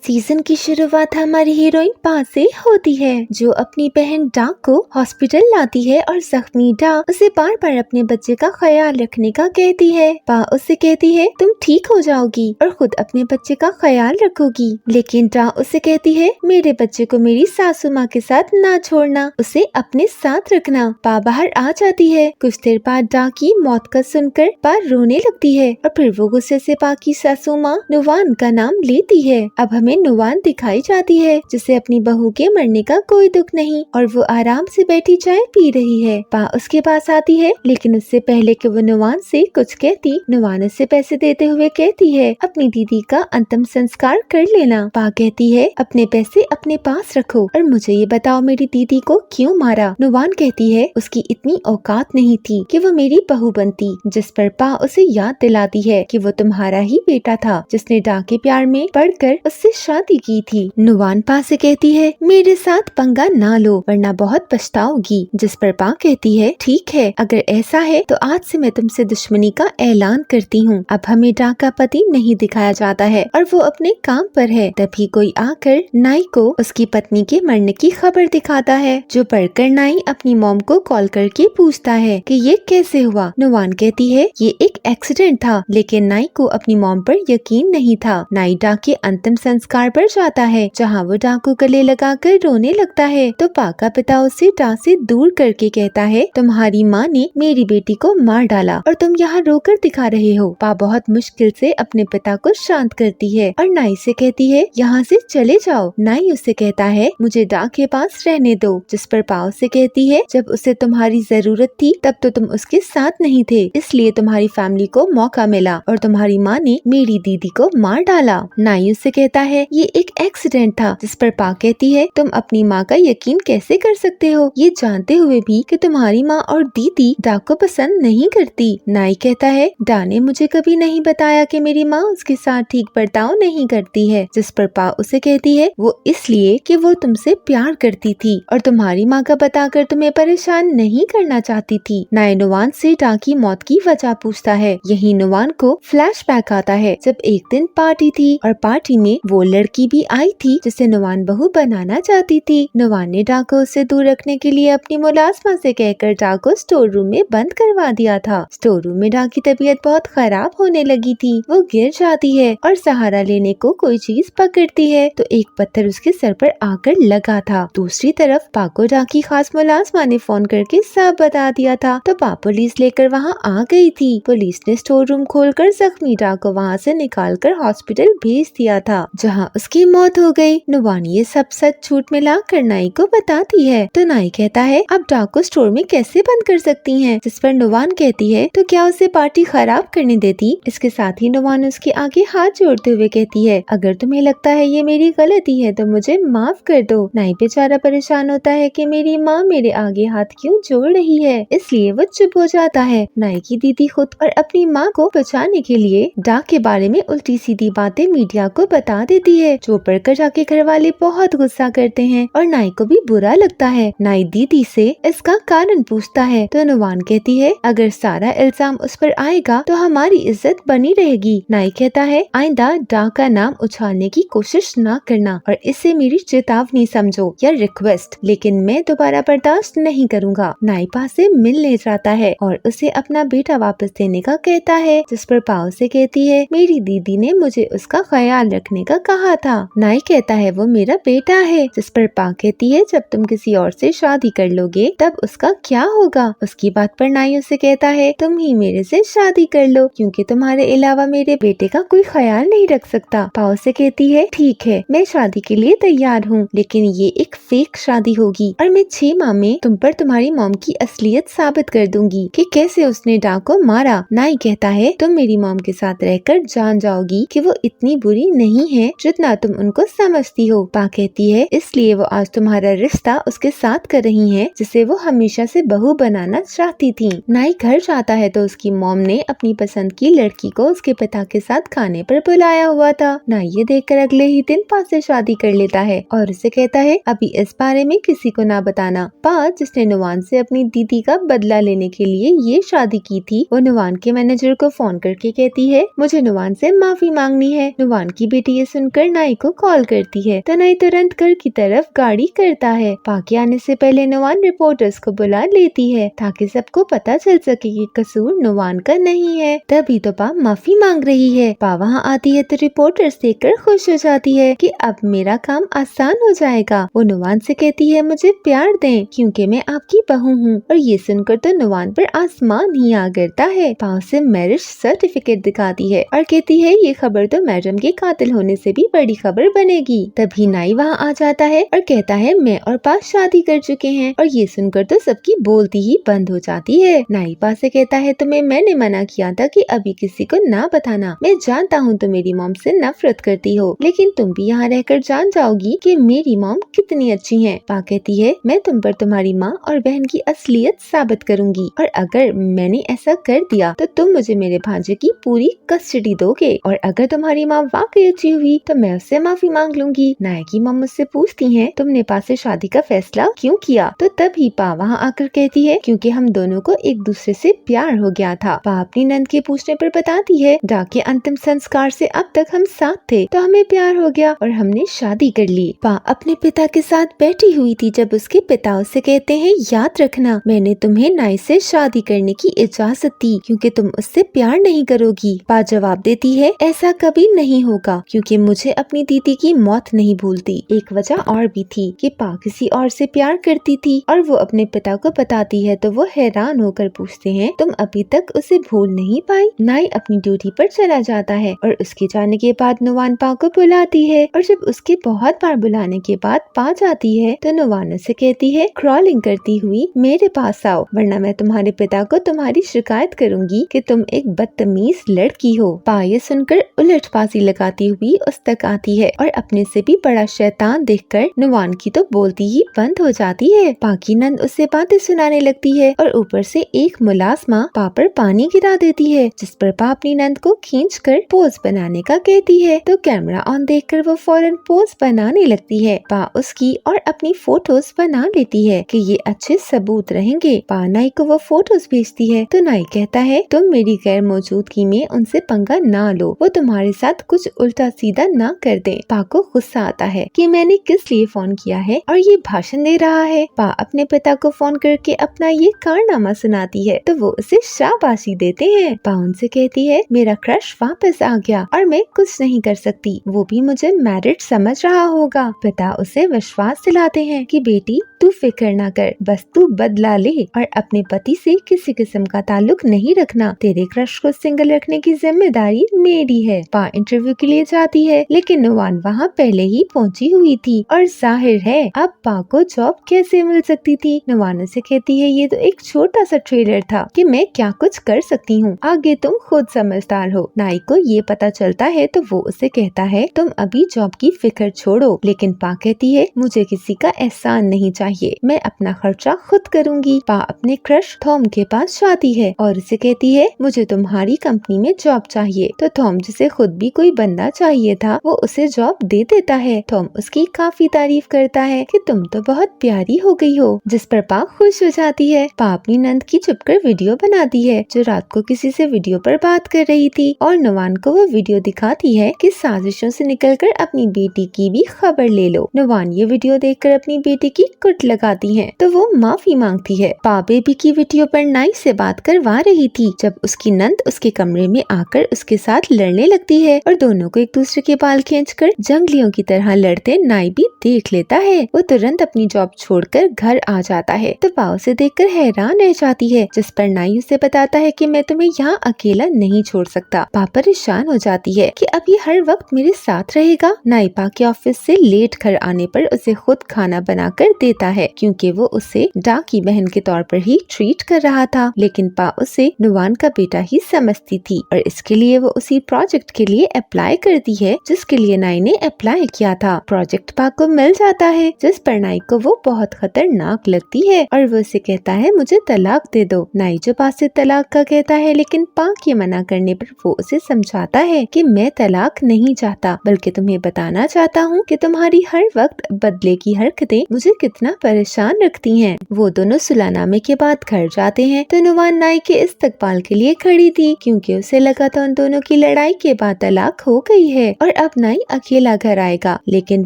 Season की शुरुआत हमारी हीरोइन पा से होती है, जो अपनी बहन डा को हॉस्पिटल लाती है और जख्मी डा उसे बार बार अपने बच्चे का ख्याल रखने का कहती है। पा उससे कहती है तुम ठीक हो जाओगी और खुद अपने बच्चे का ख्याल रखोगी, लेकिन डा उससे कहती है मेरे बच्चे को मेरी सासू माँ के साथ ना छोड़ना, उसे अपने साथ रखना। पा बाहर आ जाती है। कुछ देर बाद डा की मौत का सुनकर पा रोने लगती है और फिर वो गुस्से से पा की सासू माँ नुवान का नाम लेती है। अब हमें नुवान दिखाई जाती है, जिसे अपनी बहू के मरने का कोई दुख नहीं और वो आराम से बैठी चाय पी रही है। पा उसके पास आती है, लेकिन उससे पहले कि वो नुवान से कुछ कहती, नुवान उससे पैसे देते हुए कहती है अपनी दीदी का अंतिम संस्कार कर लेना। पा कहती है अपने पैसे अपने पास रखो और मुझे ये बताओ मेरी दीदी को क्यों मारा। नुवान कहती है उसकी इतनी औकात नहीं थी कि वो मेरी बहू बनती, जिस पर पा उसे याद दिलाती है कि वो तुम्हारा ही बेटा था जिसने डा के प्यार में पड़कर उससे शादी की थी। नुवान पा से कहती है मेरे साथ पंगा ना लो वरना बहुत पछताओगी, जिस पर पा कहती है ठीक है, अगर ऐसा है तो आज से मैं तुमसे दुश्मनी का ऐलान करती हूँ। अब हमें डा का पति नहीं दिखाया जाता है और वो अपने काम पर है। तभी कोई आकर नाई को उसकी पत्नी के मरने की खबर दिखाता है, जो पढ़कर नाई अपनी मॉम को कॉल करके पूछता है कि ये कैसे हुआ। नुवान कहती है ये एक एक्सीडेंट था, लेकिन नाई को अपनी मॉम पर यकीन नहीं था। नाई डा के अंतिम संस्कार पर जाता है, जहाँ वो डा को गले लगाकर रोने लगता है। तो पा का पिता उसे डा से दूर करके कहता है तुम्हारी माँ ने मेरी बेटी को मार डाला और तुम यहाँ रोकर दिखा रहे हो। पा बहुत मुश्किल से अपने पिता को शांत करती है और नाई से कहती है यहाँ से चले जाओ। नाई उससे कहता है मुझे डा के पास रहने दो, जिस पर पा उससे कहती है जब उसे तुम्हारी जरूरत थी तब तो तुम उसके साथ नहीं थे, इसलिए तुम्हारी फैमिली को मौका मिला और तुम्हारी माँ ने मेरी दीदी को मार डाला। नाई उससे कहता है ये एक एक्सीडेंट था, जिस पर पा कहती है तुम अपनी माँ का यकीन कैसे कर सकते हो, ये जानते हुए भी कि तुम्हारी माँ और दीदी डा को पसंद नहीं करती। नाई कहता है डा ने मुझे कभी नहीं बताया कि मेरी माँ उसके साथ ठीक बर्ताव नहीं करती है, जिस पर पा उसे कहती है वो इसलिए कि वो तुमसे प्यार करती थी और तुम्हारी माँ का बताकर तुम्हें परेशान नहीं करना चाहती थी। नाई नुवान से डा की मौत की वजह पूछता है। यही नुवान को फ्लैशबैक आता है जब एक दिन पार्टी थी और पार्टी में वो लड़की भी आई थी जिसे नुवान बहू बनाना चाहती थी। नुवान ने डा को उससे दूर रखने के लिए अपनी मुलाजमा से कहकर डा को स्टोर रूम में बंद करवा दिया था। स्टोर रूम में डा की तबीयत बहुत खराब होने लगी थी। वो गिर जाती है और सहारा लेने को कोई चीज पकड़ती है तो एक पत्थर उसके सर पर आकर लगा था। दूसरी तरफ पा को डा की खास मुलाजमा ने फोन करके सब बता दिया था, तो पा पुलिस लेकर वहाँ आ गई थी। पुलिस ने स्टोर रूम खोलकर जख्मी डा को वहाँ से निकालकर हॉस्पिटल भेज दिया था, जहाँ उसकी मौत हो गई। नुवान ये सब सच झूठ मिलाकर नाई को बताती है, तो नाई कहता है अब डा को स्टोर में कैसे बंद कर सकती हैं, जिस पर नुवान कहती है तो क्या उसे पार्टी खराब करने देती। इसके साथ ही नुवान उसके आगे हाथ जोड़ते हुए कहती है अगर तुम्हें लगता है ये मेरी गलती है तो मुझे माफ कर दो। नाई बेचारा परेशान होता है कि मेरी माँ मेरे आगे हाथ क्यों जोड़ रही है, इसलिए वो चुप हो जाता है। नाई की दीदी खुद और अपनी माँ को बचाने के लिए डा के बारे में उल्टी सीधी बातें मीडिया को बता देती है, जो पढ़कर जाके घर वाले बहुत गुस्सा करते हैं और नाई को भी बुरा लगता है। नाई दीदी से इसका कारण पूछता है तो नुवान कहती है अगर सारा इल्जाम उस पर आएगा तो हमारी इज्जत बनी रहेगी। नाई कहता है आइंदा डा का नाम उछालने की कोशिश ना करना और इसे मेरी चेतावनी समझो या रिक्वेस्ट, लेकिन मैं दोबारा बर्दाश्त नहीं करूँगा। नाई पा से मिलने जाता है और उसे अपना बेटा वापस देने का कहता है, जिस पर पा उसे कहती है मेरी दीदी ने मुझे उसका ख्याल रखने का कहा था। नाई कहता है वो मेरा बेटा है, जिस पर पा कहती है जब तुम किसी और से शादी कर लोगे तब उसका क्या होगा। उसकी बात पर नाई उसे कहता है तुम ही मेरे से शादी कर लो, क्योंकि तुम्हारे अलावा मेरे बेटे का कोई ख्याल नहीं रख सकता। पा उसे कहती है ठीक है मैं शादी के लिए तैयार हूँ, लेकिन ये एक फेक शादी होगी और मैं 6 माह में तुम पर तुम्हारी मॉम की असलियत साबित कर दूंगी कि कैसे उसने डा को मारा। नाई कहता है तुम मेरी मॉम के साथ रहकर जान जाओगी कि वो इतनी बुरी नहीं है जितना तुम उनको समझती हो। पा कहती है इसलिए वो आज तुम्हारा रिश्ता उसके साथ कर रही है जिसे वो हमेशा से बहू बनाना चाहती थी। नाई घर जाता है तो उसकी मॉम ने अपनी पसंद की लड़की को उसके पिता के साथ खाने पर बुलाया हुआ था। नाई ये देखकर अगले ही दिन पा से शादी कर लेता है और उसे कहता है अभी इस बारे में किसी को ना बताना। पा जिसने नुवान से अपनी दीदी का बदला लेने के लिए ये शादी की थी, वो नुवान के मैनेजर को फोन करके कहती है मुझे नुवान से माफी मांगनी है। नुवान की बेटी ये सुनकर सुनकर नाई को कॉल करती है तो नाई तुरंत घर की तरफ गाड़ी करता है। पा के आने से पहले नुवान रिपोर्टर्स को बुला लेती है ताकि सबको पता चल सके कि कसूर नुवान का नहीं है। तभी तो पा माफी मांग रही है। पा वहाँ आती है तो रिपोर्टर्स देखकर खुश हो जाती है कि अब मेरा काम आसान हो जाएगा। वो नुवान से कहती है मुझे प्यार दें क्योंकि मैं आपकी बहू हूँ। और ये सुनकर तो नुवान पर आसमान ही आ गिरता है। पा उसे मैरिज सर्टिफिकेट दिखाती है और कहती है ये खबर तो मैडम के कातिल होने से भी बड़ी खबर बनेगी। तभी नाई वहाँ आ जाता है और कहता है मैं और पा शादी कर चुके हैं। और ये सुनकर तो सबकी बोलती ही बंद हो जाती है। नाई पा से कहता है तुम्हें मैंने मना किया था कि अभी किसी को ना बताना। मैं जानता हूँ तुम मेरी मॉम से नफरत करती हो लेकिन तुम भी यहाँ रहकर जान जाओगी कि मेरी मॉम कितनी अच्छी है। पा कहती है मैं तुम पर तुम्हारी माँ और बहन की असलियत साबित करूंगी और अगर मैंने ऐसा कर दिया तो तुम मुझे मेरे भांजे की पूरी कस्टडी दोगे और अगर तुम्हारी माँ वाकई अच्छी हुई तो मैं उससे माफी मांग लूंगी। नाई की मॉम मुझसे पूछती है तुमने पा से शादी का फैसला क्यों किया? तो तभी पा वहाँ आकर कहती है क्योंकि हम दोनों को एक दूसरे से प्यार हो गया था। पा अपनी नंद के पूछने पर बताती है डा के अंतिम संस्कार से अब तक हम साथ थे तो हमें प्यार हो गया और हमने शादी कर ली। पा अपने पिता के साथ बैठी हुई थी जब उसके पिता उससे कहते हैं याद रखना मैंने तुम्हें नाई से शादी करने की इजाजत दी क्योंकि तुम उससे प्यार नहीं करोगी। पा जवाब देती है ऐसा कभी नहीं होगा क्योंकि मुझे अपनी दीदी की मौत नहीं भूलती। एक वजह और भी थी कि पा किसी और से प्यार करती थी और वो अपने पिता को बताती है तो वो हैरान होकर पूछते हैं तुम अभी तक उसे भूल नहीं पाई? नाई अपनी ड्यूटी पर चला जाता है और उसके जाने के बाद नुवान पा को बुलाती है और जब उसके बहुत बार बुलाने के बाद पा जाती है तो नुवान से कहती है क्रॉलिंग करती हुई मेरे पास आओ वरना मैं तुम्हारे पिता को तुम्हारी शिकायत करूंगी कि तुम एक बदतमीज लड़की हो। पा ये सुनकर उलटबाजी लगाती हुई उस तक आती है और अपने से भी बड़ा शैतान देखकर नुवान की तो बोलती ही बंद हो जाती है। पा की नंद उससे बातें सुनाने लगती है और ऊपर से एक मुलाजमा पा पर पानी गिरा देती है जिस पर पा अपनी नंद को खींचकर पोज बनाने का कहती है तो कैमरा ऑन देखकर वो फौरन पोज बनाने लगती है। पा उसकी और अपनी फोटोज बना लेती है कि ये अच्छे सबूत रहेंगे। पा नाई को वो फोटोज भेजती है तो नाई कहता है तुम मेरी गैर मौजूदगी में उनसे पंगा ना लो वो तुम्हारे साथ कुछ उल्टा सीधा ना कर दे। पा को गुस्सा आता है कि मैंने किस लिए फोन किया है और ये भाषण दे रहा है। पा अपने पिता को फोन करके अपना ये कारनामा सुनाती है तो वो उसे शाबाशी देते हैं। पा उनसे कहती है मेरा क्रश वापस आ गया और मैं कुछ नहीं कर सकती वो भी मुझे मैरिड समझ रहा होगा। पिता उसे विश्वास दिलाते हैं कि बेटी तू फिक्र ना कर बस तू बदला ले और अपने पति से किसी किस्म का ताल्लुक नहीं रखना। तेरे क्रश को सिंगल रखने की जिम्मेदारी मेरी है। पा इंटरव्यू के लिए जाती है लेकिन नुवान वहाँ पहले ही पहुँची हुई थी और जाहिर है अब पा को जॉब कैसे मिल सकती थी। नुवान से कहती है ये तो एक छोटा सा ट्रेलर था कि मैं क्या कुछ कर सकती हूँ आगे तुम खुद समझदार हो। नाई को ये पता चलता है तो वो उसे कहता है तुम अभी जॉब की फिक्र छोड़ो लेकिन पा कहती है मुझे किसी का एहसान नहीं चाहिए मैं अपना खर्चा खुद करूँगी। पा अपने क्रश थॉम के पास जाती है और उसे कहती है मुझे तुम्हारी कंपनी में जॉब चाहिए तो थॉम जिसे खुद भी कोई बंदा चाहिए था वो उसे जॉब दे देता है। थॉम उसकी काफी तारीफ करता है कि तुम तो बहुत प्यारी हो गई हो जिस पर पा खुश हो जाती है। पा अपनी नंद की छुपकर वीडियो बनाती है जो रात को किसी से वीडियो पर बात कर रही थी और नुवान को वो वीडियो दिखाती है कि साजिशों से निकलकर अपनी बेटी की भी खबर ले लो। नुवान ये वीडियो देखकर अपनी बेटी की कुट लगाती है तो वो माफी मांगती है। पा बेबी की वीडियो पर नाई से बात करवा रही थी जब उसकी नंद उसके कमरे में आकर उसके साथ लड़ने लगती है और दोनों को एक दूसरे के बाल खींचकर जंगलियों की तरह लड़ते नाई भी देख लेता है। वो तुरंत अपनी जॉब छोड़कर घर आ जाता है तो पा उसे देखकर हैरान रह जाती है जिस पर नाई उसे बताता है कि मैं तुम्हें यहाँ अकेला नहीं छोड़ सकता। पा परेशान हो जाती है कि अब ये हर वक्त मेरे साथ रहेगा। नाई पा के ऑफिस से लेट घर आने पर उसे खुद खाना बनाकर देता है क्योंकि वो उसे डा की बहन के तौर पर ही ट्रीट कर रहा था लेकिन पा उसे नुवान का बेटा ही समझती थी और इसके लिए वो उसी प्रोजेक्ट के लिए अप्लाई करती है जिसके लिए नाई ने अप्लाई किया था। प्रोजेक्ट पा को मिल जाता है जिस पर नाई को वो बहुत खतरनाक लगती है और वो उसे कहता है मुझे तलाक दे दो। नाई जो पा से तलाक का कहता है लेकिन पा के मना करने पर वो उसे समझाता है कि मैं तलाक नहीं चाहता बल्कि तुम्हें बताना चाहता हूँ कि तुम्हारी हर वक्त बदले की हरकतें मुझे कितना परेशान रखती हैं। वो दोनों सुलहनामे के बाद घर जाते हैं तो नुवान नाई के इस्तकबाल के लिए खड़ी थी क्योंकि उसे लगा था उन दोनों की लड़ाई के बाद तलाक हो गई है और अब नाई अकेला घर आएगा, लेकिन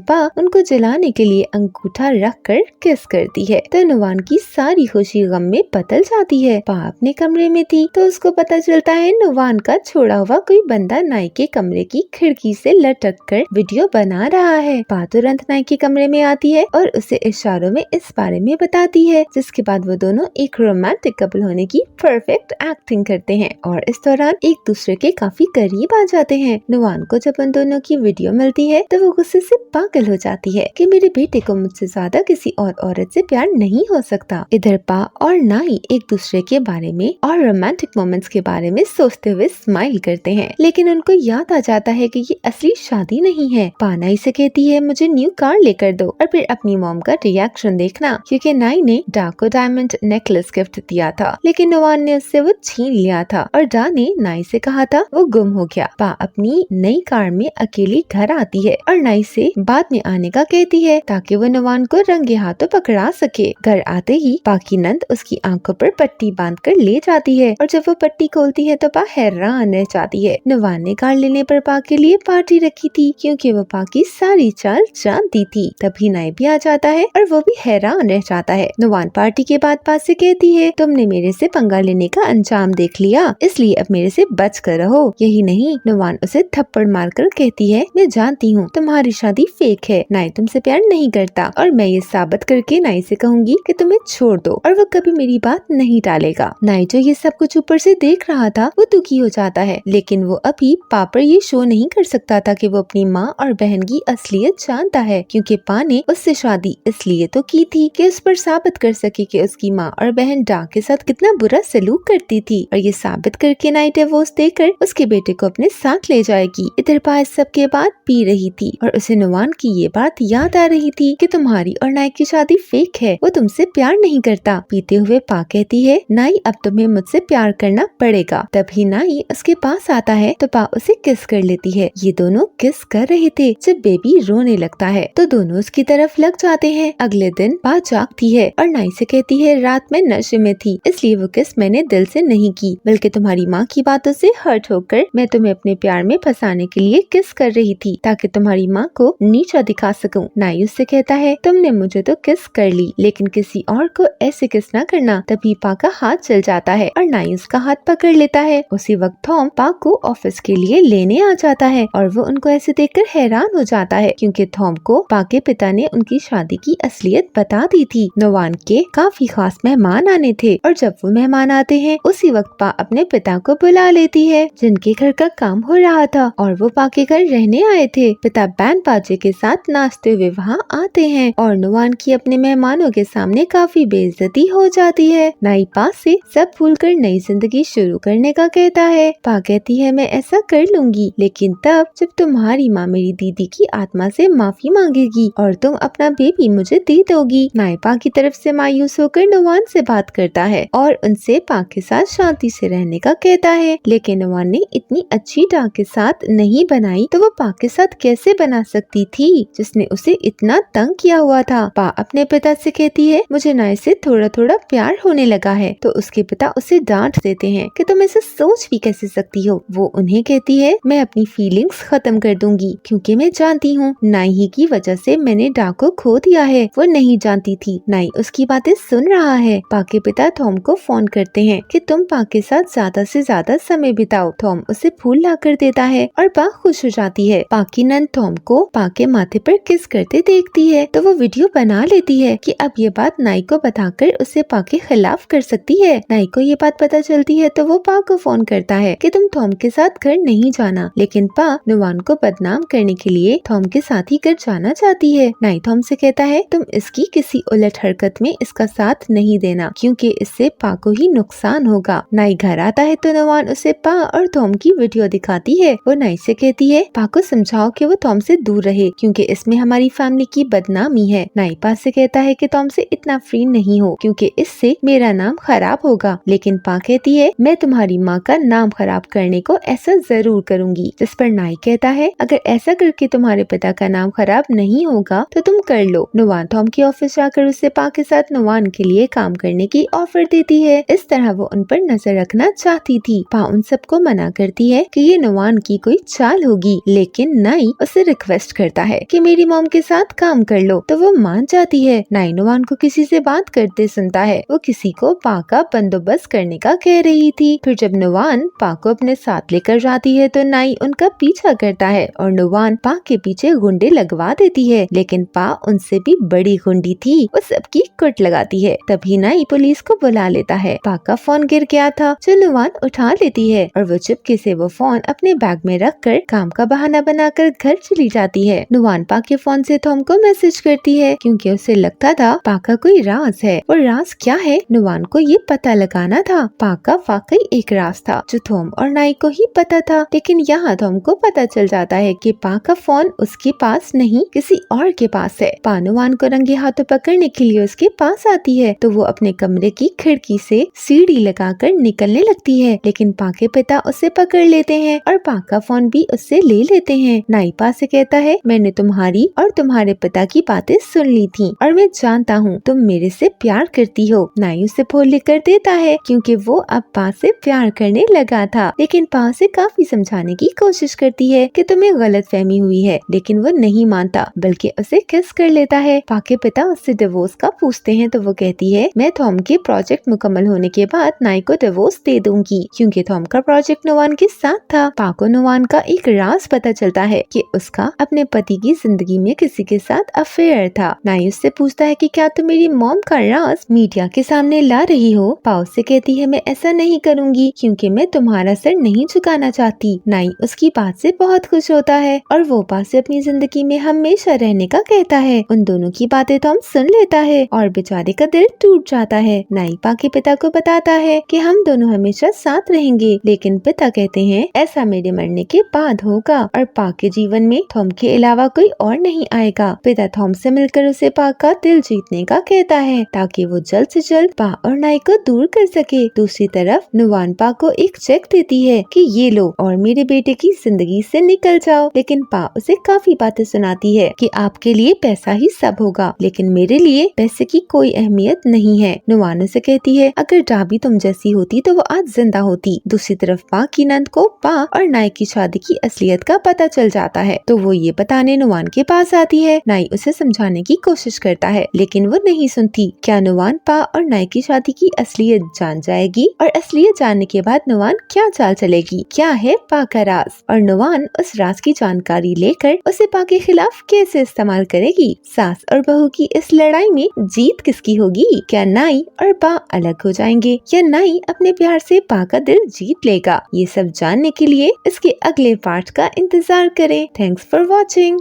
पा उनको जलाने के लिए अंगूठा रख कर किस करती है तो नुवान की सारी खुशी गम में बदल जाती है। पा अपने कमरे में थी तो उसको पता चलता है नुवान का छोड़ा हुआ कोई बंदा नाई के कमरे की खिड़की से लटक कर वीडियो बना रहा है। पा तुरंत नाई के कमरे में आती है और उसे इशारों में इस बारे में बताती है, जिसके बाद वो दोनों एक रोमांटिक कपल होने की परफेक्ट एक्टिंग करते हैं और इस दौरान एक दूसरे के काफी करीब आ जाते हैं। नुवान को जब उन दोनों की वीडियो मिलती है तो वो गुस्से से पागल हो जाती है कि मेरे बेटे को मुझसे ज्यादा किसी और औरत से प्यार नहीं हो सकता। इधर पा और नाई एक दूसरे के बारे में और रोमांटिक मोमेंट्स के बारे में सोचते हुए स्माइल करते हैं, लेकिन उनको याद आ जाता है कि ये असली शादी नहीं है। पा नाई से कहती है मुझे न्यू कार लेकर दो और फिर अपनी मॉम का रिएक्शन देखना, क्योंकि नाई ने डा को डायमंड नेकलेस गिफ्ट दिया था, लेकिन नुवान ने उससे वो छीन लिया था और डा ने नाई से कहा था वो गुम हो गया। पा अपनी नई कार में अकेली घर आती है और नाई से बाद में आने का कहती है ताकि वो नुवान को रंगे हाथों पकड़ा सके। घर आते ही पा की नंद उसकी आंखों पर पट्टी बांध कर ले जाती है और जब वो पट्टी खोलती है तो पा हैरान रह जाती है। नुवान ने कार लेने पर पा के लिए पार्टी रखी थी, क्योंकि वो पा की सारी चाल जानती थी। तभी नाई भी आ जाता है और वो भी हैरान रह जाता है। नुवान पार्टी के बाद पा से कहती है तुमने मेरे से पंगा लेने का अंजाम देख लिया, इसलिए अब मेरे से बच कर रहो। यही नहीं, नुवान उसे थप्पड़ मारकर कहती है मैं जानती हूँ तुम्हारी शादी फेक है, नाई तुमसे प्यार नहीं करता और मैं ये साबित करके नाई से कहूंगी कि तुम्हें छोड़ दो और वो कभी मेरी बात नहीं टालेगा। नाई जो ये सब कुछ ऊपर से देख रहा था वो दुखी हो जाता है, लेकिन वो अभी पा पर ये शो नहीं कर सकता था कि वो अपनी माँ और बहन की असलियत जानता है, क्योंकि पा ने उससे शादी इसलिए तो की थी कि उस पर साबित कर सके कि उसकी माँ और बहन डा के साथ कितना बुरा सलूक करती थी, और ये साबित करके नाई डिवोर्स देकर उसके बेटे को अपने साथ ले जाएगी। इधर पा इस सब के बाद पी रही थी और उसे नुवान की ये बात याद आ रही थी कि तुम्हारी और नाई की शादी फेक है, वो तुमसे प्यार नहीं करता। पीते हुए पा कहती है नाई अब तुम्हें मुझसे प्यार करना पड़ेगा। तभी नाई उसके पास आता है तो पा उसे किस कर लेती है। ये दोनों किस कर रहे थे जब बेबी रोने लगता है तो दोनों उसकी तरफ लग जाते हैं। अगले दिन पा जागती है और नाई से कहती है रात में नशे में थी, इसलिए वो किस मैंने दिल से नहीं की, बल्कि तुम्हारी माँ की बातों से हर्ट होकर मैं तुम्हें अपने प्यार में फंसाने के लिए किस कर रही थी ताकि तुम्हारी माँ को नीचा दिखा सकूं। नाई उससे कहता है तुमने मुझे तो किस कर ली, लेकिन किसी और को ऐसे किस ना करना। तभी पा का हाथ चल जाता है और नाई उसका हाथ पकड़ लेता है। उसी वक्त थॉम पा को ऑफिस के लिए लेने आ जाता है और वो उनको ऐसे देखकर हैरान हो जाता है, क्योंकि थॉम को पा के पिता ने उनकी शादी की असलियत बता दी थी। नुवान के काफी खास मेहमान आने थे और जब वो मेहमान आते हैं उसी वक्त पा अपने पिता को बुला लेती है, जिनके घर का काम हो रहा था और वो पा के घर रहने आए थे। पिता बैंड बाजे के साथ नाचते हुए वहाँ आते हैं और नुवान की अपने मेहमानों के सामने काफी बेइज्जती हो जाती है। नाई पा से सब भूलकर नई जिंदगी शुरू करने का कहता है। पा कहती है मैं ऐसा कर लूंगी, लेकिन तब जब तुम्हारी माँ मेरी दीदी की आत्मा से माफी मांगेगी और तुम अपना बेबी मुझे दे दोगी। नाई पा की तरफ से मायूस होकर नुवान से बात करता है और उनसे पा के साथ शांति से रहने का कहता है, लेकिन नुवान ने इतनी अच्छी डा के साथ नहीं बनाई तो वो पा के साथ कैसे बना सकती थी जिसने उसे इतना तंग किया हुआ था। पा अपने पिता से कहती है मुझे नाई से थोड़ा थोड़ा प्यार होने लगा है, तो उसके पिता उसे डांट देते हैं कि तुम ऐसा सोच भी कैसे सकती हो। वो उन्हें कहती है मैं अपनी फीलिंग्स खत्म कर दूंगी, क्योंकि मैं जानती हूँ नाई ही की वजह से मैंने डा को खो दिया है, वो नहीं जानती थी। नाई उसकी बातें सुन रहा है। पा के पिता थॉम को फोन करते हैं कि तुम पा के साथ ज्यादा से ज्यादा समय बिताओ। थॉम उसे फूल ला कर देता है और पा खुश हो जाती है। पा की नंद थॉम को पा के माथे पर किस करते देखती है तो वो वीडियो बना लेती है कि अब ये बात नाई को बताकर उसे पा के खिलाफ कर सकती है। नाई को ये बात पता चलती है तो वो पा को फोन करता है कि तुम थॉम के साथ घर नहीं जाना, लेकिन पा नुवान को बदनाम करने के लिए थॉम के साथ ही घर जाना चाहती है। नाई थॉम से कहता है तुम इसकी किसी उलट हरकत में इसका साथ नहीं देना, क्योंकि इससे पा को ही नुकसान होगा। नाई घर आता है तो नुवान उसे पा और थॉम की वीडियो दिखाती है। वो नाई से कहती है पा को समझाओ कि वो थॉम से दूर रहे, क्योंकि इसमें हमारी फैमिली की बदनामी है। नाई पा से कहता है कि थॉम से इतना फ्री नहीं हो, क्योंकि इससे मेरा नाम खराब होगा। लेकिन पा कहती है मैं तुम्हारी माँ का नाम खराब करने को ऐसा जरूर करूंगी। जिस पर नाई कहता है अगर ऐसा करके तुम्हारे पिता का नाम खराब नहीं होगा तो तुम कर लो। नुवान थॉम के ऑफिस जाकर उसे पा के साथ नुवान के लिए काम करने की ऑफर देती है। इस तरह वो उन पर नजर रखना चाहती थी। पा उन सबको मना करती है कि ये नुवान की कोई चाल होगी, थी, लेकिन नाई उसे रिक्वेस्ट करता है कि मेरी मॉम के साथ काम कर लो, तो वो मान जाती है। नाई नुवान को किसी से बात करते सुनता है। वो किसी को पा का बंदोबस्त करने का कह रही थी। फिर जब नुवान पा को अपने साथ लेकर जाती है तो नाई उनका पीछा करता है और नुवान पा के पीछे गुंडे लगवा देती है, लेकिन पा उनसे भी बड़ी गुंडी थी। वो सबकी कुट लगाती है। तभी नाई पुलिस को बुला लेता है। पा का फोन गिर गया था जो नुवान उठा लेती है और वो चुपके से वो फोन अपने बैग में रखकर काम का बहाना बनाकर घर चली जाती है। नुवान पा के फोन से थॉम को मैसेज करती है क्योंकि उसे लगता था पा का कोई राज है। और राज क्या है नुवान को ये पता लगाना था। पा का वाकई एक राज था जो थॉम और नाई को ही पता था, लेकिन यहाँ थॉम को पता चल जाता है कि पा का फोन उसके पास नहीं किसी और के पास है। पा नुवान को रंगे हाथों पकड़ने के लिए उसके पास आती है तो वो अपने कमरे की खिड़की से सीढ़ी लगाकर निकलने लगती है, लेकिन पा के पिता उसे पकड़ लेते हैं और पा का फोन भी उससे ले लेते हैं। नाई पा से कहता है मैंने तुम्हारी और तुम्हारे पिता की बातें सुन ली थी और मैं जानता हूँ तुम मेरे से प्यार करती हो। नाई उसे फोन लेकर देता है क्योंकि वो अब पा से प्यार करने लगा था, लेकिन पा से काफी समझाने की कोशिश करती है कि तुम्हें गलतफहमी हुई है, लेकिन वो नहीं मानता बल्कि उसे किस कर लेता है। पा के पिता उससे डिवोर्स का पूछते हैं तो वो कहती है मैं थॉम के प्रोजेक्ट मुकम्मल होने के बाद नाई को डिवोर्स दे दूंगी, क्योंकि थॉम का प्रोजेक्ट नुवान के साथ था। पा को नुवान का एक राज पता चलता है कि उसका अपने पति की जिंदगी में किसी के साथ अफेयर था। नाई उससे पूछता है कि क्या तुम मेरी मॉम का राज मीडिया के सामने ला रही हो। पा उससे कहती है मैं ऐसा नहीं करूंगी क्योंकि मैं तुम्हारा सर नहीं झुकाना चाहती। नाई उसकी बात से बहुत खुश होता है और वो पा से अपनी जिंदगी में हमेशा रहने का कहता है। उन दोनों की बातें थॉम सुन लेता है और बेचारे का दिल टूट जाता है। नाई पा के पिता को बताता है कि हम दोनों हमेशा साथ रहेंगे, लेकिन पिता कहते हैं ऐसा मेरे मरने के बाद होगा और पा के जीवन में थॉम के अलावा कोई और नहीं आएगा। पिता थॉम से मिलकर उसे पा का दिल जीतने का कहता है ताकि वो जल्द से जल्द पा और नाई को दूर कर सके। दूसरी तरफ नुवान पा को एक चेक देती है कि ये लो और मेरे बेटे की जिंदगी से निकल जाओ, लेकिन पा उसे काफी बातें सुनाती है कि आपके लिए पैसा ही सब होगा, लेकिन मेरे लिए पैसे की कोई अहमियत नहीं है। नुवान उसे कहती है अगर डाबी तुम जैसी होती तो वो आज जिंदा होती। दूसरी तरफ पा की नंद को पा और नाई की शादी की असलियत का पता चल जाता है तो वो ये बताने नुवान के पास आती है। नाई उसे समझाने की कोशिश करता है लेकिन वो नहीं सुनती। क्या नुवान पा और नाई की शादी की असलियत जान जाएगी और असलियत जानने के बाद नुवान क्या चाल चलेगी? क्या है पा का राज और नुवान उस राज की जानकारी लेकर उसे पा के खिलाफ कैसे इस्तेमाल करेगी? सास और बहू की इस लड़ाई में जीत किसकी होगी? क्या नाई और पा अलग हो जाएंगे या नाई अपने प्यार से पा का दिल जीत लेगा? ये सब जानने के लिए इसके अगले पार्ट का इंतजार करें। Thanks for watching.